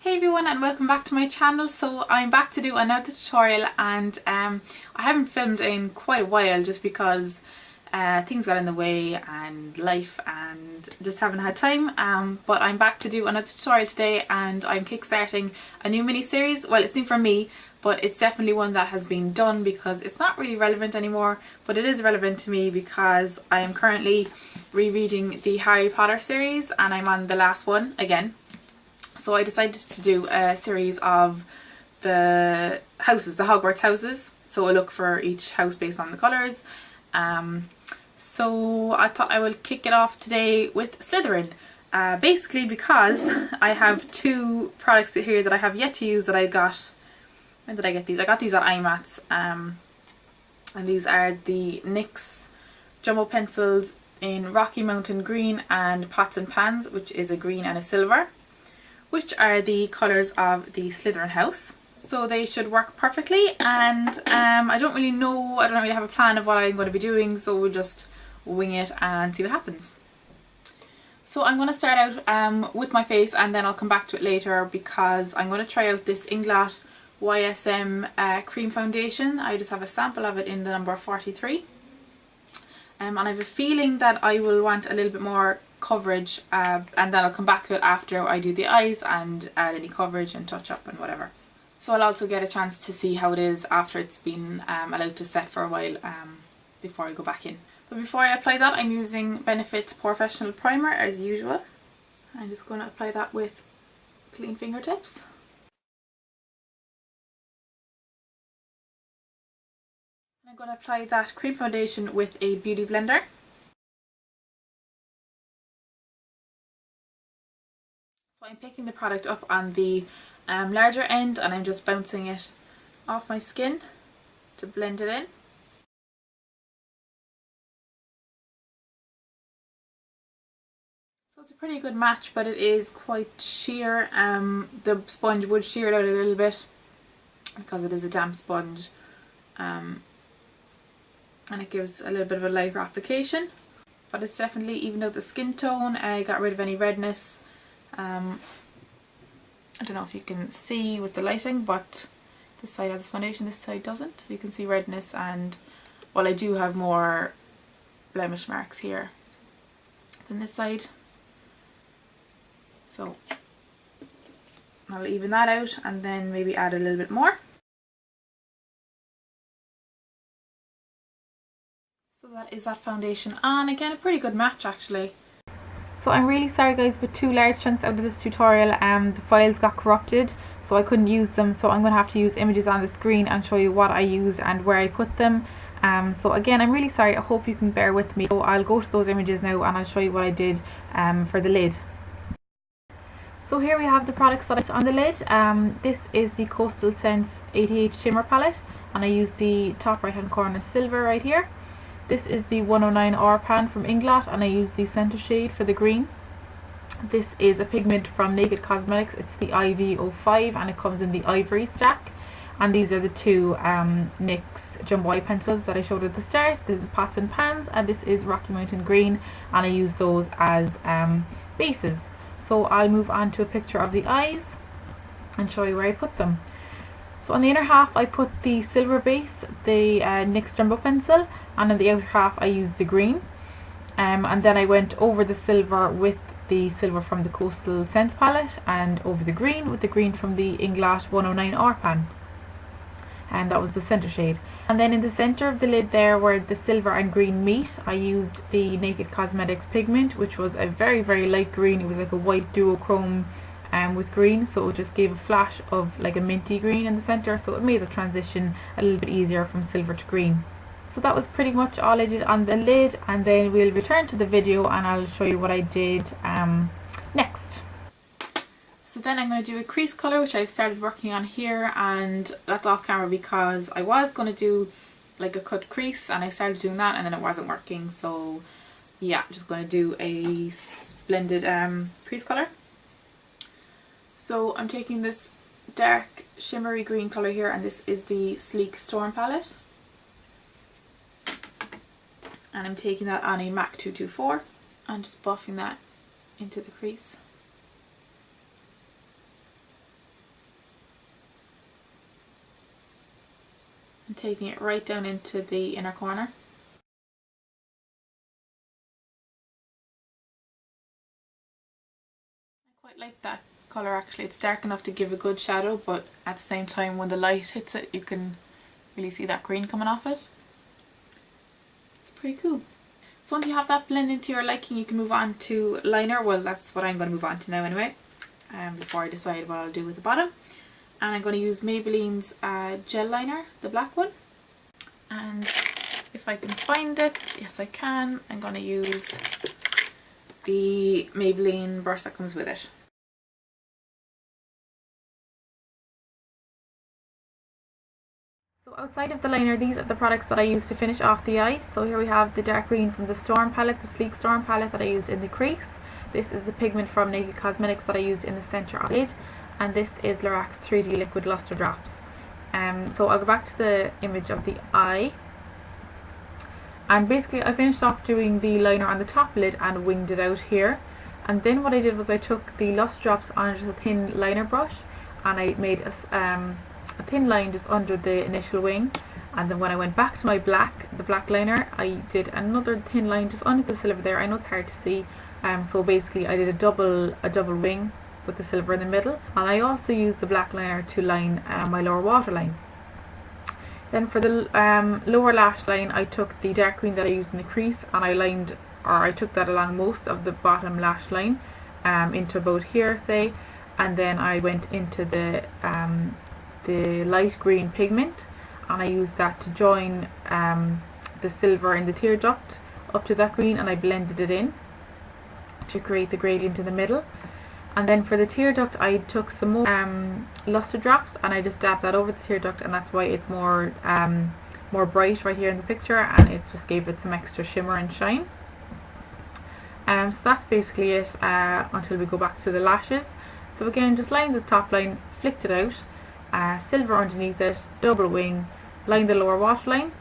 Hey everyone and welcome back to my channel. So I'm back to do another tutorial and I haven't filmed in quite a while just because things got in the way and life and just haven't had time, but I'm back to do another tutorial today and I'm kickstarting a new mini series. Well, it's new for me, but it's definitely one that has been done because it's not really relevant anymore, but it is relevant to me because I am currently rereading the Harry Potter series and I'm on the last one again. So I decided to do a series of the houses, the Hogwarts houses. So I look for each house based on the colours. So I thought I will kick it off today with Slytherin. Basically because I have two products here that I have yet to use that I got. When did I get these? I got these at IMATS. And these are the NYX jumbo pencils in Rocky Mountain Green and Pots and Pans, which is a green and a silver, which are the colours of the Slytherin house. So they should work perfectly, and I don't really have a plan of what I'm going to be doing, so we'll just wing it and see what happens. So I'm going to start out with my face and then I'll come back to it later because I'm going to try out this Inglot YSM cream foundation. I just have a sample of it in the number 43. And I have a feeling that I will want a little bit more coverage and then I'll come back to it after I do the eyes and add any coverage and touch up and whatever. So I'll also get a chance to see how it is after it's been allowed to set for a while before I go back in. But before I apply that, I'm using Benefit's Professional Primer as usual. I'm just going to apply that with clean fingertips. I'm going to apply that cream foundation with a beauty blender. So I'm picking the product up on the larger end and I'm just bouncing it off my skin to blend it in. So it's a pretty good match, but it is quite sheer. The sponge would shear it out a little bit because it is a damp sponge, and it gives a little bit of a lighter application, but it's definitely evened out the skin tone. I got rid of any redness. I don't know if you can see with the lighting, but this side has foundation, this side doesn't. So you can see redness and, well, I do have more blemish marks here than this side. So I'll even that out and then maybe add a little bit more. So that is that foundation on. Again, a pretty good match actually. So I'm really sorry guys, but two large chunks out of this tutorial, the files got corrupted so I couldn't use them, so I'm going to have to use images on the screen and show you what I used and where I put them. So again, I'm really sorry, I hope you can bear with me. So I'll go to those images now and I'll show you what I did for the lid. So here we have the products that I put on the lid. This is the Coastal Scents 88 Shimmer Palette and I used the top right hand corner silver right here. This is the 109 Hour Pan from Inglot and I use the centre shade for the green. This is a pigment from Naked Cosmetics, it's the IV05 and it comes in the ivory stack. And these are the two NYX Jumbo Eye pencils that I showed at the start. This is Pots and Pans and this is Rocky Mountain Green and I use those as bases. So I'll move on to a picture of the eyes and show you where I put them. So on the inner half I put the silver base, the NYX Jumbo pencil, and on the outer half I used the green, and then I went over the silver with the silver from the Coastal Scents palette and over the green with the green from the Inglot 109 Hour Pan, and that was the centre shade. And then in the centre of the lid there where the silver and green meet, I used the Naked Cosmetics pigment, which was a very light green. It was like a white duochrome with green, so it just gave a flash of like a minty green in the centre, so it made the transition a little bit easier from silver to green. So that was pretty much all I did on the lid, and then we'll return to the video and I'll show you what I did next. So then I'm going to do a crease colour, which I've started working on here, and that's off camera because I was going to do like a cut crease and I started doing that and then it wasn't working, so yeah, I'm just going to do a blended crease colour. So I'm taking this dark shimmery green colour here and this is the Sleek Storm palette. And I'm taking that on a MAC 224 and just buffing that into the crease. taking it right down into the inner corner. I quite like that colour actually. It's dark enough to give a good shadow, but at the same time when the light hits it you can really see that green coming off it. It's pretty cool. So once you have that blend into your liking, you can move on to liner. Well, that's what I'm going to move on to now anyway, before I decide what I'll do with the bottom. And I'm going to use Maybelline's gel liner, the black one. And if I can find it, yes I can, I'm going to use the Maybelline brush that comes with it. So outside of the liner, these are the products that I use to finish off the eye. So here we have the dark green from the Storm palette, the Sleek Storm palette that I used in the crease. This is the pigment from Naked Cosmetics that I used in the centre of the lid. And this is Lorax 3D Liquid Luster Drops. So I'll go back to the image of the eye. And basically I finished off doing the liner on the top lid and winged it out here. And then what I did was I took the Luster Drops on just a thin liner brush and I made a thin line just under the initial wing, and then when I went back to my the black liner, I did another thin line just under the silver there. I know it's hard to see, so basically I did a double wing with the silver in the middle, and I also used the black liner to line my lower waterline. Then for the lower lash line, I took the dark green that I used in the crease and I took that along most of the bottom lash line into about here say, and then I went into the light green pigment and I used that to join the silver in the tear duct up to that green, and I blended it in to create the gradient in the middle. And then for the tear duct I took some more luster drops and I just dabbed that over the tear duct, and that's why it's more bright right here in the picture, and it just gave it some extra shimmer and shine. So that's basically it until we go back to the lashes. So again, just lined the top line, flicked it out, silver underneath it, double wing, lined the lower waterline,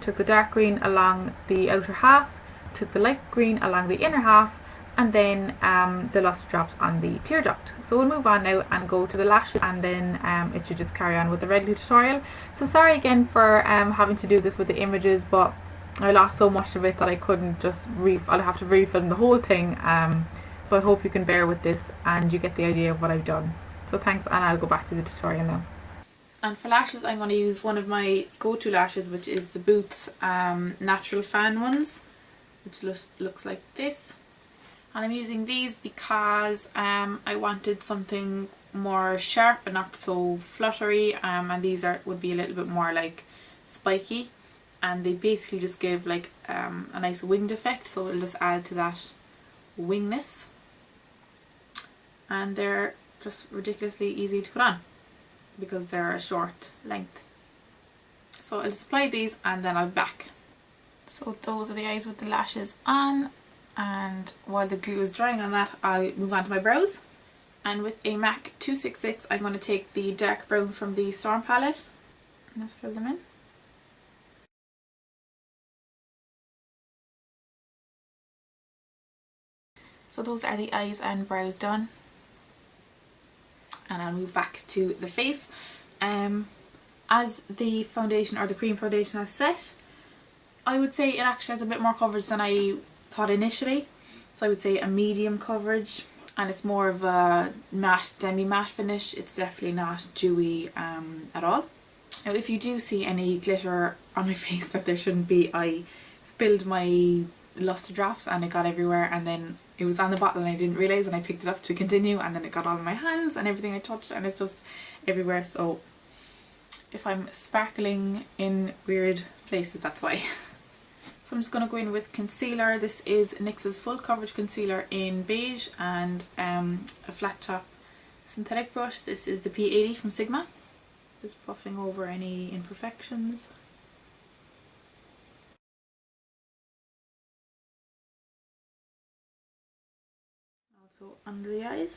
took the dark green along the outer half, took the light green along the inner half, and then the luster drops on the tear duct. So we'll move on now and go to the lashes, and then it should just carry on with the regular tutorial. So sorry again for having to do this with the images, but I lost so much of it that I couldn't just I'll have to refilm the whole thing. So I hope you can bear with this and you get the idea of what I've done. So thanks, and I'll go back to the tutorial now. And for lashes, I'm going to use one of my go-to lashes, which is the Boots Natural Fan ones, which looks like this. And I'm using these because I wanted something more sharp and not so fluttery, and these would be a little bit more like spiky, and they basically just give like a nice winged effect, so it'll just add to that wingness. And they're just ridiculously easy to put on because they're a short length. So I'll just apply these and then I'll be back. So those are the eyes with the lashes on, and while the glue is drying on that, I'll move on to my brows. And with a MAC 266 I'm going to take the dark brown from the Storm palette and just fill them in. So those are the eyes and brows done. And I'll move back to the face. As the foundation, or the cream foundation, has set, I would say it actually has a bit more coverage than I thought initially. So I would say a medium coverage, and it's more of a matte, demi-matte finish. It's definitely not dewy at all. Now if you do see any glitter on my face that there shouldn't be, I spilled my luster drops and it got everywhere, and then it was on the bottle and I didn't realise, and I picked it up to continue, and then it got all in my hands and everything I touched, and it's just everywhere. So if I'm sparkling in weird places, that's why. So I'm just going to go in with concealer. This is NYX's full coverage concealer in beige, and a flat top synthetic brush. This is the P80 from Sigma. Just buffing over any imperfections. Also under the eyes.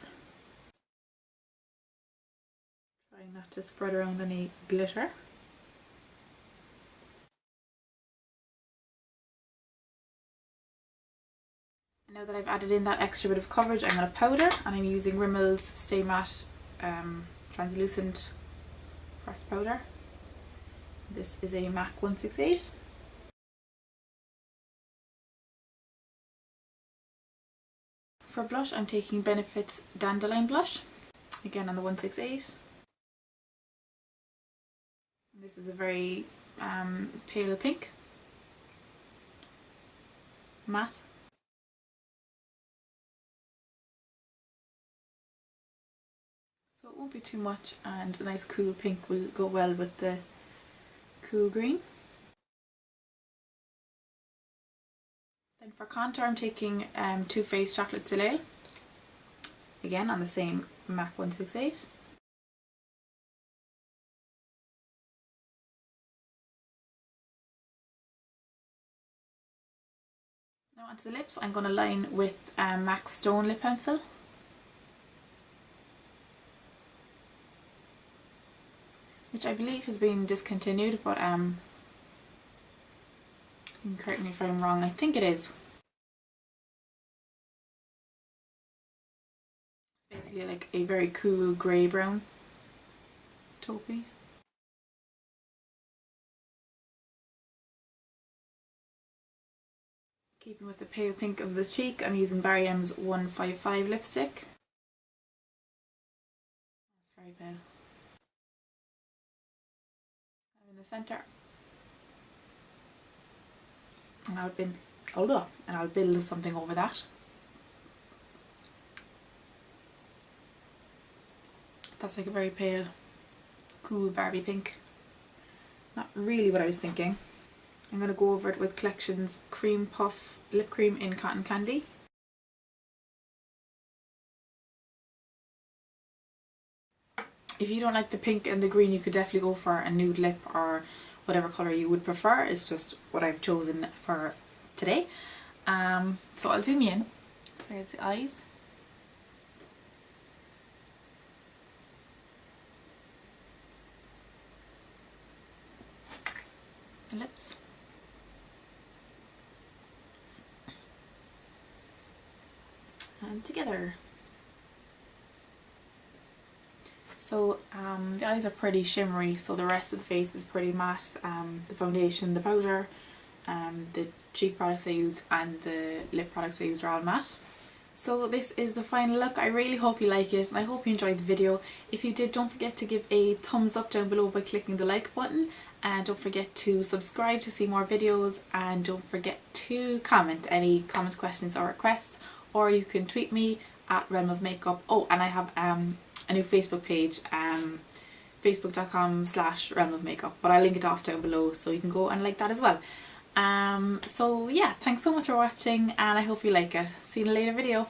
Trying not to spread around any glitter. And now that I've added in that extra bit of coverage, I'm going to powder, and I'm using Rimmel's Stay Matte translucent pressed powder. This is a MAC 168. For blush, I'm taking Benefit's Dandelion Blush, again on the 168. This is a very pale pink, matte. So it won't be too much, and a nice cool pink will go well with the cool green. Then for contour, I'm taking Too Faced Chocolate Soleil, again on the same MAC 168. Now onto the lips, I'm going to line with MAC Stone Lip Pencil. Which I believe has been discontinued, but you can correct me if I'm wrong, I think it is. It's basically like a very cool grey brown taupey. Keeping with the pale pink of the cheek, I'm using Barry M's 155 lipstick. That's very pale. I'm in the centre. And I'll build something over that. That's like a very pale, cool Barbie pink. Not really what I was thinking. I'm going to go over it with Collection's Cream Puff Lip Cream in Cotton Candy. If you don't like the pink and the green, you could definitely go for a nude lip or whatever colour you would prefer. It's just what I've chosen for today. So I'll zoom in. There's the eyes. The lips. And together. So the eyes are pretty shimmery, so the rest of the face is pretty matte. The foundation, the powder, the cheek products I used and the lip products I used are all matte. So this is the final look. I really hope you like it and I hope you enjoyed the video. If you did, don't forget to give a thumbs up down below by clicking the like button, and don't forget to subscribe to see more videos, and don't forget to comment any comments, questions or requests, or you can tweet me at Realm of Makeup. Oh, and I have a new Facebook page, facebook.com/Realm of Makeup, but I'll link it off down below so you can go and like that as well. So yeah, thanks so much for watching and I hope you like it. See you in a later video.